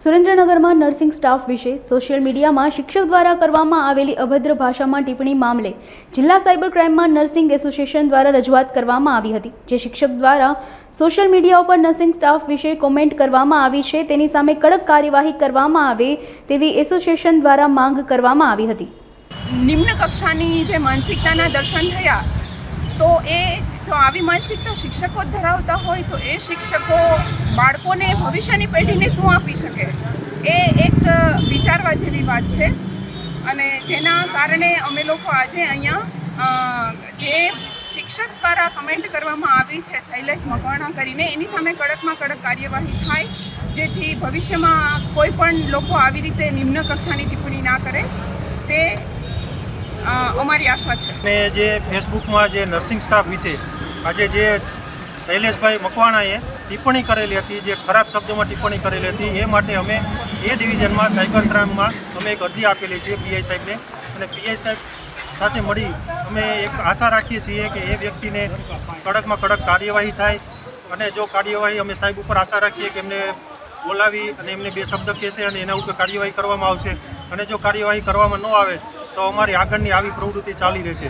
સુરેન્દ્રનગરમાં nursing staff વિશે social મીડિયામાં શિક્ષક દ્વારા કરવામાં આવેલી અભદ્ર ભાષામાં ટિપ્પણી મામલે જિલ્લા સાયબર ક્રાઇમમાં નર્સિંગ એસોસિએશન દ્વારા રજૂઆત કરવામાં આવી હતી। જે શિક્ષક દ્વારા સોશિયલ મીડિયા ઉપર નર્સિંગ સ્ટાફ વિશે કોમેન્ટ કરવામાં આવી છે તેની સામે કડક કાર્યવાહી કરવામાં આવે તેવી એસોસિએશન દ્વારા માંગ કરવામાં આવી હતી। નિમ્ન કક્ષાની જે માનસિકતાના દર્શન થયા તો એ જો આવી માનસિકતા શિક્ષકો ધરાવતા હોય તો એ શિક્ષકો બાળકોને ભવિષ્યની પેઢીને શું આપી શકે એ એક વિચારવા જેવી વાત છે। અને જેના કારણે અમે લોકો આજે અહીંયા જે શિક્ષક દ્વારા કમેન્ટ કરવામાં આવી છે શૈલેષ મકવાણા કરીને એની સામે કડકમાં કડક કાર્યવાહી થાય જેથી ભવિષ્યમાં કોઈ પણ લોકો આવી રીતે નિમ્ન કક્ષાની ટિપ્પણી ના કરે તે અમારી આશા છે। અને જે ફેસબુકમાં જે નર્સિંગ સ્ટાફ વિશે આજે જે શૈલેષભાઈ મકવાણાએ ટિપ્પણી કરેલી હતી, જે ખરાબ શબ્દોમાં ટિપ્પણી કરેલી હતી, એ માટે અમે એ ડિવિઝનમાં સાયબર ક્રાઇમમાં અમે એક અરજી આપેલી છે પીઆઈ સાહેબને। અને પીઆઈ સાહેબ સાથે મળી અમે એક આશા રાખીએ છીએ કે એ વ્યક્તિને કડકમાં કડક કાર્યવાહી થાય। અને જો કાર્યવાહી અમે સાહેબ ઉપર આશા રાખીએ કે એમને બોલાવી અને એમને બે શબ્દ કહેશે અને એના ઉપર કાર્યવાહી કરવામાં આવશે। અને જો કાર્યવાહી કરવામાં ન આવે તો અમારી આગળની આવી પ્રવૃત્તિ ચાલી રહેશે।